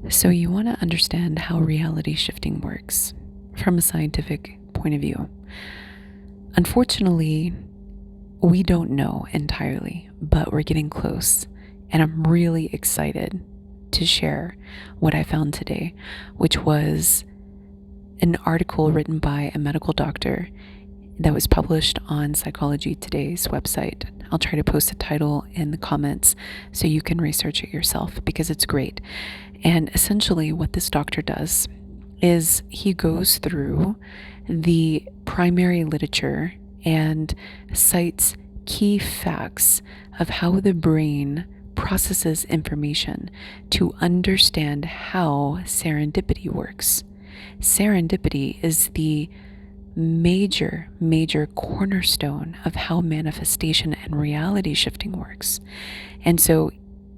So you want to understand how reality shifting works from a scientific point of view. Unfortunately, we don't know entirely, but we're getting close. And I'm really excited to share what I found today, which was an article written by a medical doctor that was published on Psychology Today's website. I'll try to post a title in the comments so you can research it yourself because it's great. And essentially what this doctor does is he goes through the primary literature and cites key facts of how the brain processes information to understand how serendipity works. Serendipity is the major cornerstone of how manifestation and reality shifting works. And so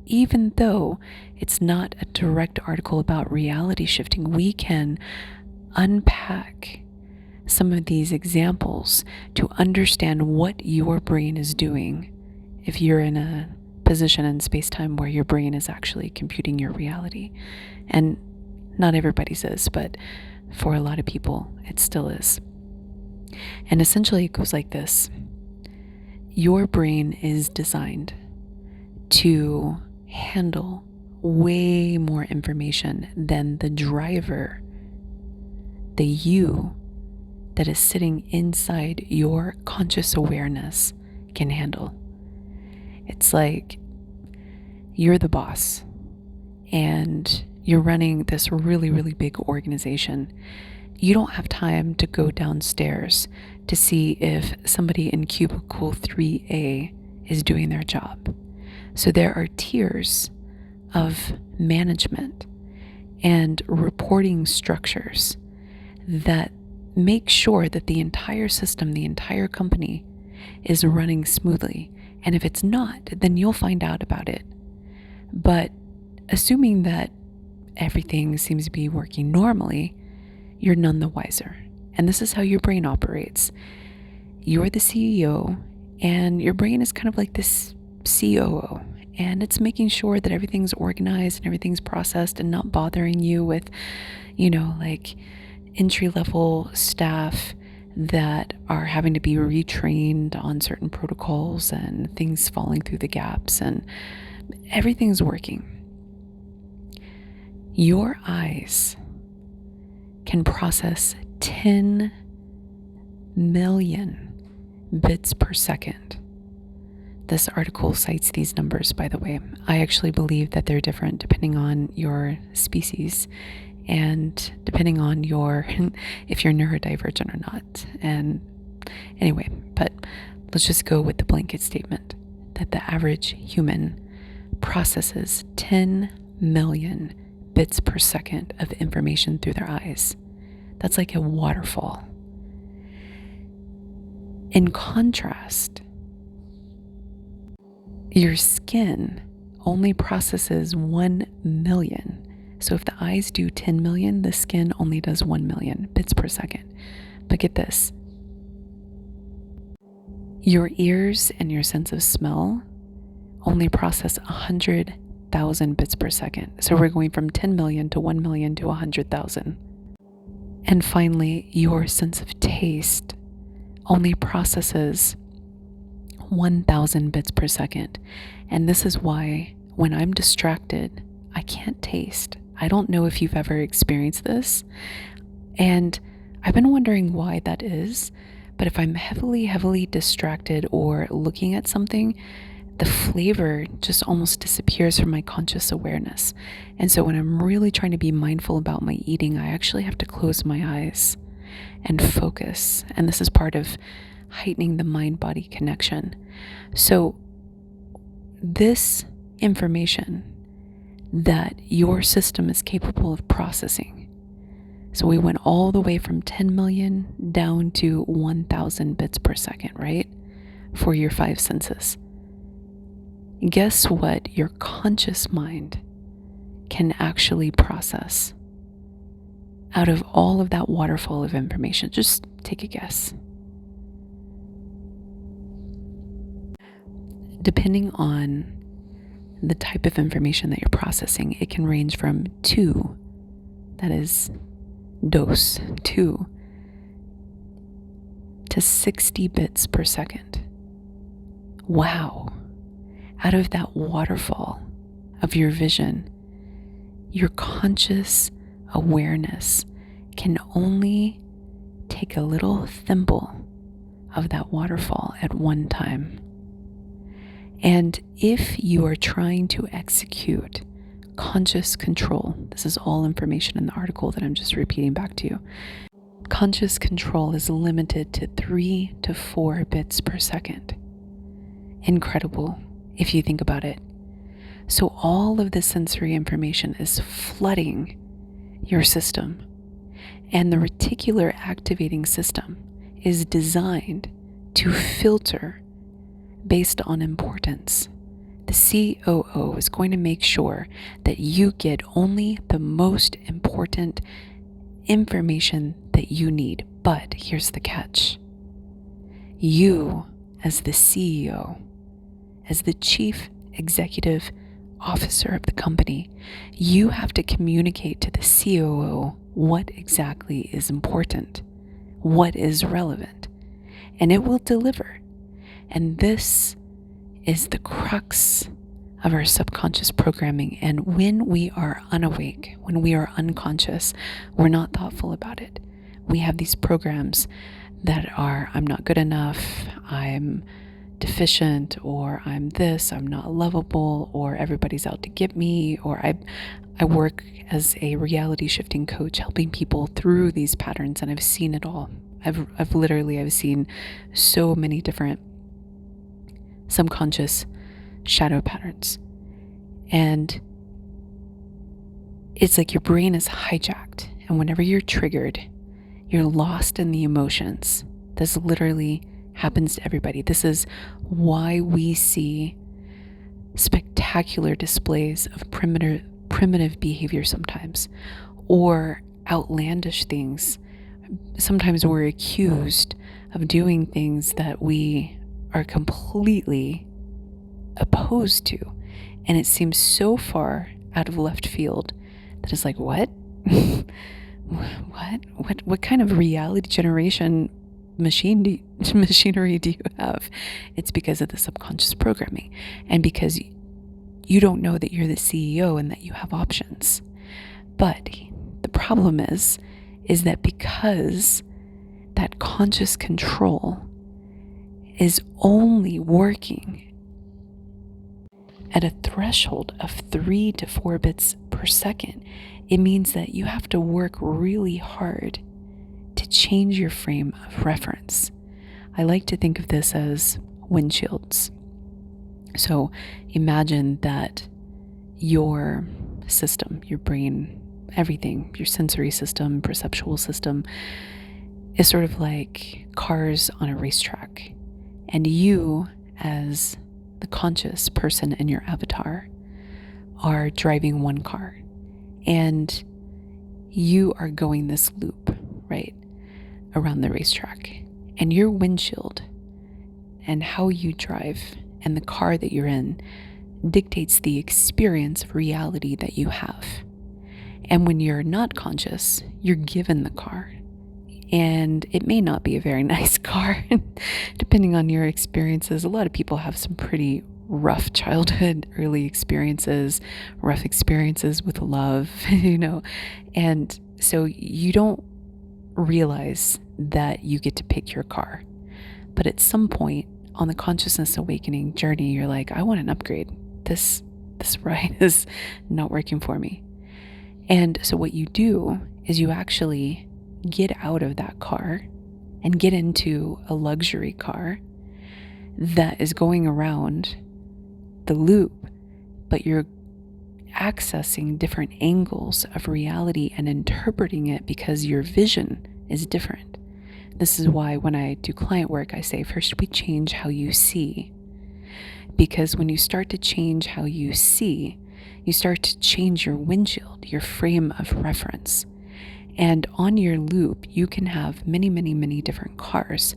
even though it's not a direct article about reality shifting, we can unpack some of these examples to understand what your brain is doing if you're in a position in space-time where your brain is actually computing your reality. And not everybody's is, but for a lot of people, it still is. And essentially it goes like this. Your brain is designed to handle way more information than the driver, the you that is sitting inside your conscious awareness can handle. It's like you're the boss and you're running this really big organization. You don't have time to go downstairs to see if somebody in cubicle 3A is doing their job. So there are tiers of management and reporting structures that make sure that the entire system, the entire company is running smoothly. And if it's not, then you'll find out about it. But assuming that everything seems to be working normally, you're none the wiser. And this is how your brain operates. You're the CEO, and your brain is kind of like this COO, and it's making sure that everything's organized and everything's processed and not bothering you with, like entry-level staff that are having to be retrained on certain protocols and things falling through the gaps, and everything's working. Your eyes can process 10 million bits per second. This article cites these numbers, by the way. I actually believe that they're different depending on your species and depending on if you're neurodivergent or not. And anyway, but let's just go with the blanket statement that the average human processes 10 million bits per second of information through their eyes. That's like a waterfall. In contrast, your skin only processes 1 million. So if the eyes do 10 million, the skin only does 1 million bits per second. But get this. Your ears and your sense of smell only process 100,000 bits per second. So we're going from 10 million to 1 million to 100,000. And finally, your sense of taste only processes 1,000 bits per second. And this is why when I'm distracted, I can't taste. I don't know if you've ever experienced this. And I've been wondering why that is. But if I'm heavily distracted or looking at something, the flavor just almost disappears from my conscious awareness. And so when I'm really trying to be mindful about my eating, I actually have to close my eyes and focus. And this is part of heightening the mind-body connection. So this information that your system is capable of processing. So we went all the way from 10 million down to 1,000 bits per second, right? For your 5 senses. Guess what your conscious mind can actually process out of all of that waterfall of information? Just take a guess. Depending on the type of information that you're processing, it can range from 2, that is dose, 2, to 60 bits per second. Wow. Out of that waterfall of your vision, your conscious awareness can only take a little thimble of that waterfall at one time. And if you are trying to execute conscious control, this is all information in the article that I'm just repeating back to you. Conscious control is limited to 3 to 4 bits per second. Incredible if you think about it. So all of the sensory information is flooding your system, and the reticular activating system is designed to filter based on importance. The COO is going to make sure that you get only the most important information that you need. But here's the catch. You, as the CEO, as the chief executive officer of the company, you have to communicate to the COO what exactly is important, what is relevant, and it will deliver. And this is the crux of our subconscious programming. And when we are unawake, when we are unconscious, we're not thoughtful about it. We have these programs that are, I'm not good enough, I'm deficient, or I'm this, I'm not lovable, or everybody's out to get me, or I work as a reality shifting coach helping people through these patterns, and I've seen it all. I've seen so many different subconscious shadow patterns. And it's like your brain is hijacked, and whenever you're triggered, you're lost in the emotions. This literally happens to everybody. This is why we see spectacular displays of primitive behavior sometimes, or outlandish things. Sometimes we're accused of doing things that we are completely opposed to, and it seems so far out of left field that it's like, what? What kind of reality generation machinery do you have? It's because of the subconscious programming, and because you don't know that you're the CEO and that you have options. But the problem is that because that conscious control is only working at a threshold of 3 to 4 bits per second, it means that you have to work really hard to change your frame of reference. I like to think of this as windshields. So imagine that your system, your brain, everything, your sensory system, perceptual system, is sort of like cars on a racetrack. And you, as the conscious person in your avatar, are driving one car. And you are going this loop, right, around the racetrack. And your windshield and how you drive and the car that you're in dictates the experience of reality that you have. And when you're not conscious, you're given the car. And it may not be a very nice car, depending on your experiences. A lot of people have some pretty rough childhood, early experiences, rough experiences with love, and so you don't realize that you get to pick your car. But at some point on the consciousness awakening journey, you're like, I want an upgrade. This ride is not working for me. And so what you do is you actually get out of that car and get into a luxury car that is going around the loop, but you're accessing different angles of reality and interpreting it because your vision is different. This is why when I do client work, I say, first we change how you see. Because when you start to change how you see, you start to change your windshield, your frame of reference. And on your loop, you can have many, many, many different cars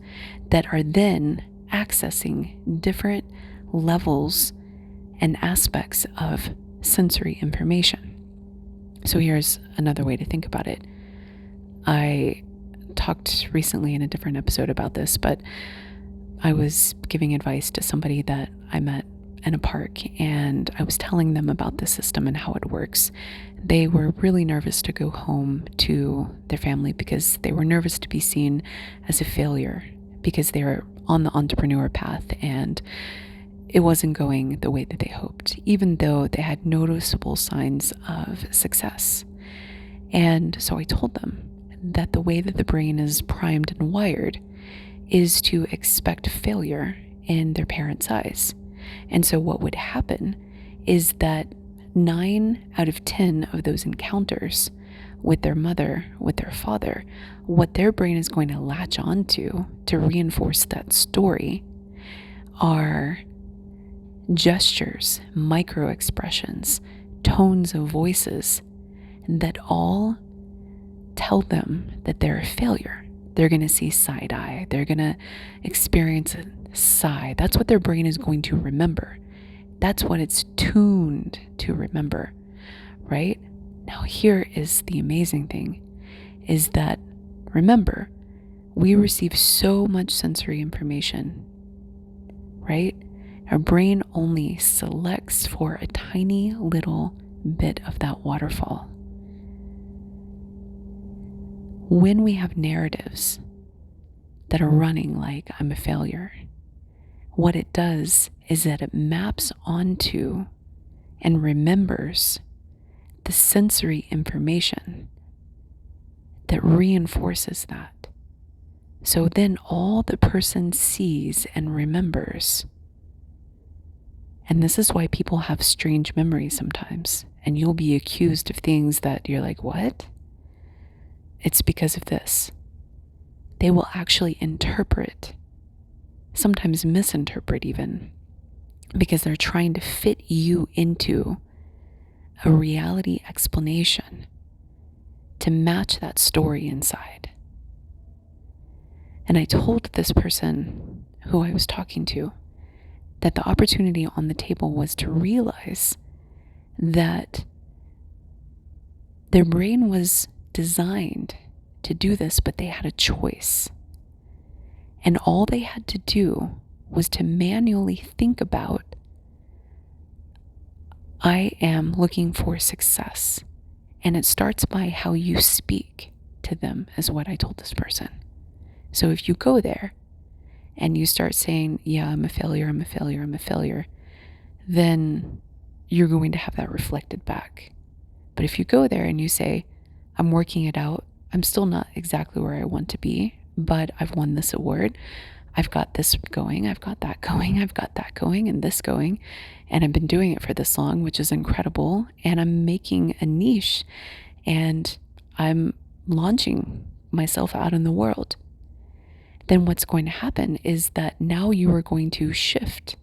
that are then accessing different levels and aspects of sensory information. So here's another way to think about it. I talked recently in a different episode about this, but I was giving advice to somebody that I met in a park, and I was telling them about the system and how it works. They were really nervous to go home to their family because they were nervous to be seen as a failure because they were on the entrepreneur path and it wasn't going the way that they hoped, even though they had noticeable signs of success. And so I told them that the way that the brain is primed and wired is to expect failure in their parents' eyes. And so what would happen is that 9 out of 10 of those encounters with their mother, with their father, what their brain is going to latch onto to reinforce that story are gestures, micro expressions, tones of voices that all tell them that they're a failure. They're going to see side eye. They're going to experience a sigh. That's what their brain is going to remember. That's what it's tuned to remember, right? Now, here is the amazing thing, is that, remember, we receive so much sensory information, right? Our brain only selects for a tiny little bit of that waterfall. When we have narratives that are running like I'm a failure, what it does is that it maps onto and remembers the sensory information that reinforces that. So then all the person sees and remembers. And this is why people have strange memories sometimes. And you'll be accused of things that you're like, what? It's because of this. They will actually interpret, sometimes misinterpret even, because they're trying to fit you into a reality explanation to match that story inside. And I told this person who I was talking to that the opportunity on the table was to realize that their brain was designed to do this, but they had a choice. And all they had to do was to manually think about, I am looking for success. And it starts by how you speak to them, is what I told this person. So if you go there and you start saying, yeah, I'm a failure, I'm a failure, I'm a failure, then you're going to have that reflected back. But if you go there and you say, I'm working it out, I'm still not exactly where I want to be, but I've won this award, I've got this going, I've got that going, I've got that going and this going, and I've been doing it for this long, which is incredible, and I'm making a niche, and I'm launching myself out in the world. Then what's going to happen is that now you are going to shift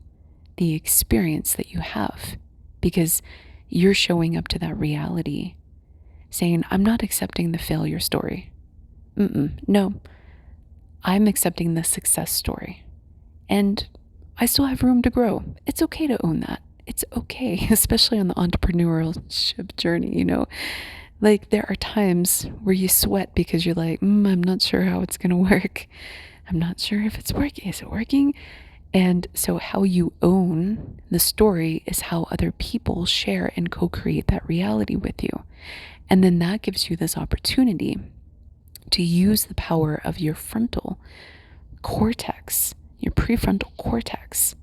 the experience that you have, because you're showing up to that reality saying, I'm not accepting the failure story. No, I'm accepting the success story. And I still have room to grow. It's okay to own that. It's okay, especially on the entrepreneurship journey, Like, there are times where you sweat because you're like, I'm not sure how it's going to work. I'm not sure if it's working. Is it working? And so how you own the story is how other people share and co-create that reality with you. And then that gives you this opportunity to use the power of your frontal cortex, your prefrontal cortex,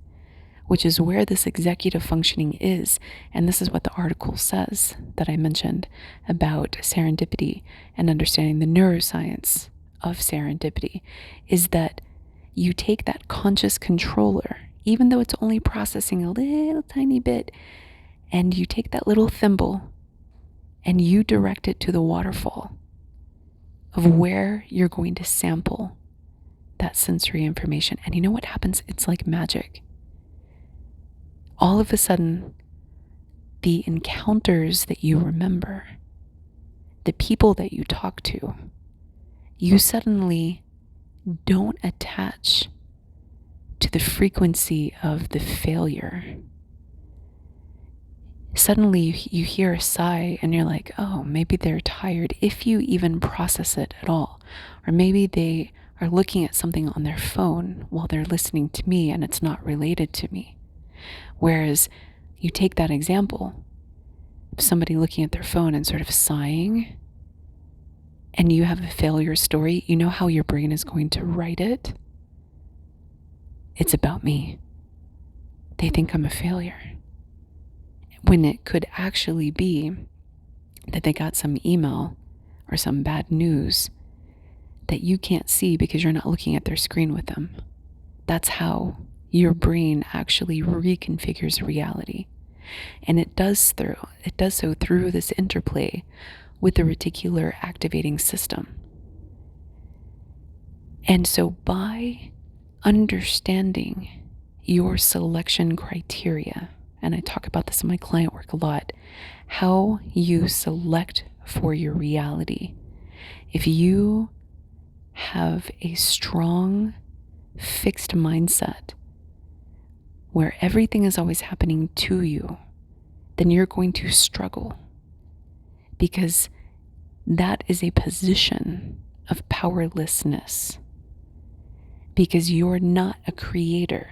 which is where this executive functioning is. And this is what the article says that I mentioned about serendipity and understanding the neuroscience of serendipity, is that you take that conscious controller, even though it's only processing a little tiny bit, and you take that little thimble and you direct it to the waterfall of where you're going to sample that sensory information. And you know what happens? It's like magic. All of a sudden, the encounters that you remember, the people that you talk to, you suddenly don't attach to the frequency of the failure. suddenly you hear a sigh and you're like, oh, maybe they're tired, if you even process it at all. Or maybe they are looking at something on their phone while they're listening to me and it's not related to me. Whereas you take that example, somebody looking at their phone and sort of sighing, and you have a failure story, you know how your brain is going to write it? It's about me. They think I'm a failure. When it could actually be that they got some email or some bad news that you can't see because you're not looking at their screen with them. That's how your brain actually reconfigures reality. And it does so through this interplay with the reticular activating system. And so by understanding your selection criteria, and I talk about this in my client work a lot, how you select for your reality. If you have a strong, fixed mindset where everything is always happening to you, then you're going to struggle, because that is a position of powerlessness, because you're not a creator.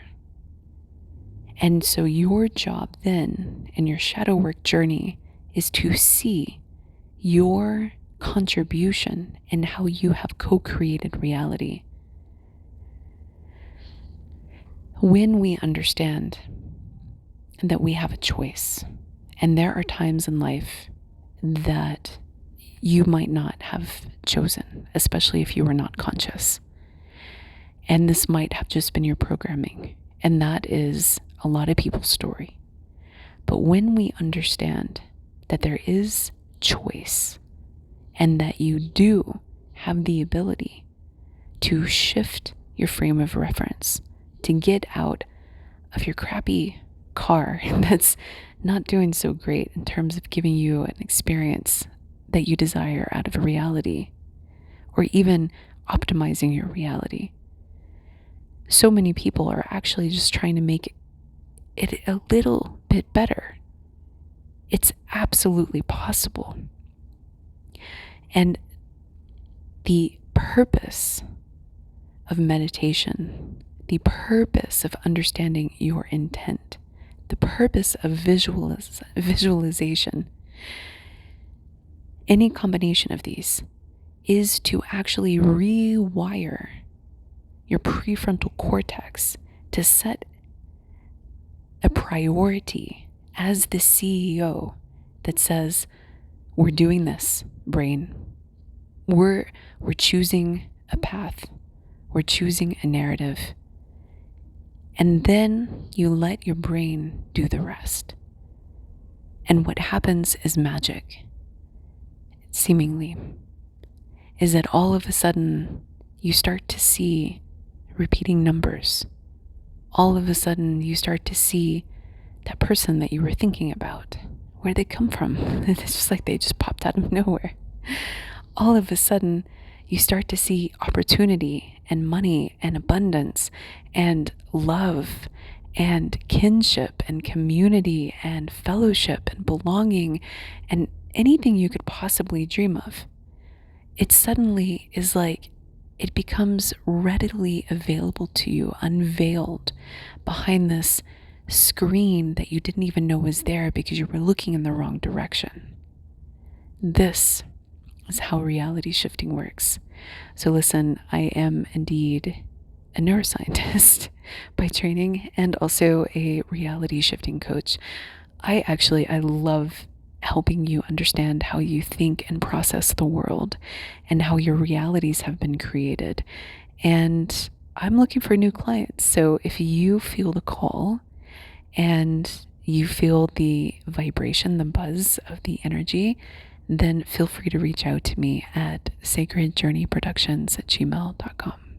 And so your job then in your shadow work journey is to see your contribution and how you have co-created reality. When we understand that we have a choice, and there are times in life that you might not have chosen, especially if you were not conscious. And this might have just been your programming, and that is a lot of people's story. But when we understand that there is choice, and that you do have the ability to shift your frame of reference, to get out of your crappy car that's not doing so great in terms of giving you an experience that you desire out of a reality, or even optimizing your reality. So many people are actually just trying to make it a little bit better. It's absolutely possible. And the purpose of meditation, the purpose of understanding your intent, the purpose of visualization, any combination of these, is to actually rewire your prefrontal cortex to set a priority as the CEO that says, we're doing this, brain. We're choosing a path. We're choosing a narrative. And then you let your brain do the rest. And what happens is magic, seemingly, is that all of a sudden you start to see repeating numbers. All of a sudden you start to see that person that you were thinking about, where they come from. It's just like they just popped out of nowhere. All of a sudden you start to see opportunity and money and abundance and love and kinship and community and fellowship and belonging and anything you could possibly dream of. It suddenly is like it becomes readily available to you, unveiled behind this screen that you didn't even know was there because you were looking in the wrong direction. This is how reality shifting works. So listen, I am indeed a neuroscientist by training and also a reality shifting coach. I love helping you understand how you think and process the world and how your realities have been created. And I'm looking for new clients. So if you feel the call and you feel the vibration, the buzz of the energy, then feel free to reach out to me at sacredjourneyproductions@gmail.com.